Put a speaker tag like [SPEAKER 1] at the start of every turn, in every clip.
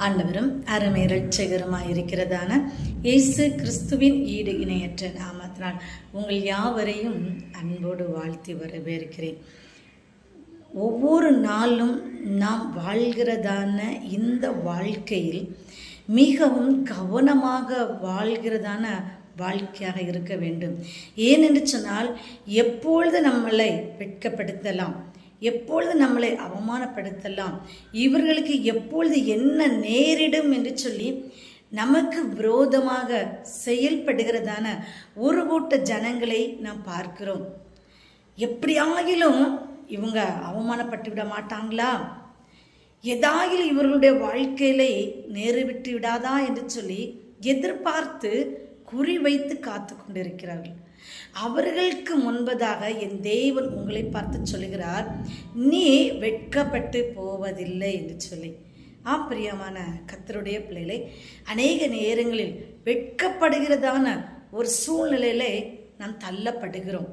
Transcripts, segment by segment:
[SPEAKER 1] ஆண்டவரும் அருமை இரட்சகருமாயிருக்கிறதான இயேசு கிறிஸ்துவின் ஈடு இணையற்ற நாமத்தினால் உங்கள் யாவரையும் அன்போடு வாழ்த்தி வரவேற்கிறேன். ஒவ்வொரு நாளும் நாம் வாழ்கிறதான இந்த வாழ்க்கையில் மிகவும் கவனமாக வாழ்கிறதான வாழ்க்கையாக இருக்க வேண்டும். ஏனென்று சொன்னால், எப்பொழுது நம்மளை வெட்கப்படுத்தலாம், எப்பொழுது நம்மளை அவமானப்படுத்தலாம், இவர்களுக்கு எப்பொழுது என்ன நேரிடும் என்று சொல்லி நமக்கு விரோதமாக செயல்படுகிறதான ஒரு கூட்ட ஜனங்களை நாம் பார்க்கிறோம். எப்படியாகிலும் இவங்க அவமானப்பட்டு விட மாட்டாங்களா, ஏதாகிலும் இவர்களுடைய வாழ்க்கையிலே நேரிவிட்டு விடாதா என்று சொல்லி எதிர்பார்த்து குறிவைத்து காத்து கொண்டிருக்கிறார்கள். அவர்களுக்கு முன்பதாக என் தேவன் உங்களை பார்த்து சொல்லுகிறார், நீ வெட்கப்பட்டு போவதில்லை என்று சொல்லி. பிரியமான கர்த்தருடைய பிள்ளைகளை, அநேக நேரங்களில் வெட்கப்படுகிறதான ஒரு சூழ்நிலையிலே நாம் தள்ளப்படுகிறோம்.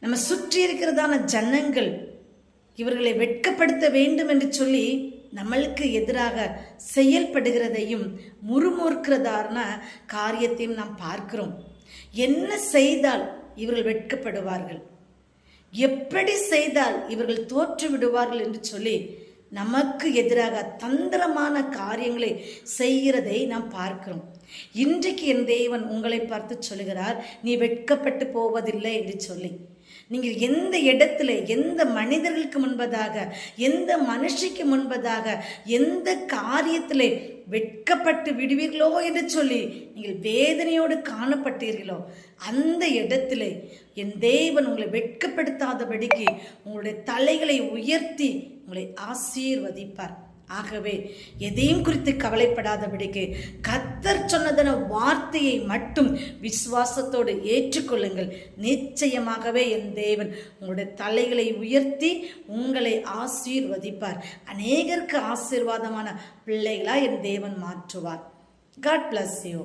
[SPEAKER 1] நம்ம சுற்றி இருக்கிறதான ஜனங்கள் இவர்களை வெட்கப்படுத்த வேண்டும் என்று சொல்லி நம்மளுக்கு எதிராக செயல்படுகிறதையும் முறுமுறுக்கிறதான காரியத்தையும் நாம் பார்க்கிறோம். என்ன செய்தால் இவர்கள் வெட்கப்படுவார்கள், எப்படி செய்தால் இவர்கள் தோற்று விடுவார்கள் என்று சொல்லி நமக்கு எதிராக தந்திரமான காரியங்களை செய்கிறதை நாம் பார்க்கிறோம். இன்றைக்கு என் தேவன் உங்களை பார்த்து சொல்லுகிறார், நீ வெட்கப்பட்டு போவதில்லை என்று சொல்லி. நீங்கள் எந்த இடத்துல, எந்த மனிதர்களுக்கு முன்பதாக, எந்த மனுஷிக்கு முன்பதாக, எந்த காரியத்திலே வெட்கப்பட்டு விடுவீர்களோ என்று சொல்லி நீங்கள் வேதனையோடு காணப்பட்டீர்களோ, அந்த இடத்திலே என் தேவன் உங்களை வெட்கப்படுத்தாதபடிக்கு உங்களுடைய தலைகளை உயர்த்தி உங்களை ஆசீர்வதிப்பார். ஆகவே எதையும் குறித்து கவலைப்படாதபடிக்கு கர்த்தர் சொன்னதான வார்த்தையை மட்டும் விசுவாசத்தோடு ஏற்றுக்கொள்ளுங்கள். நிச்சயமாகவே என் தேவன் உங்களுடைய தலைகளை உயர்த்தி உங்களை ஆசீர்வதிப்பார். அநேகருக்கு ஆசீர்வாதமான பிள்ளைகளா என் தேவன் மாற்றுவார். God bless you.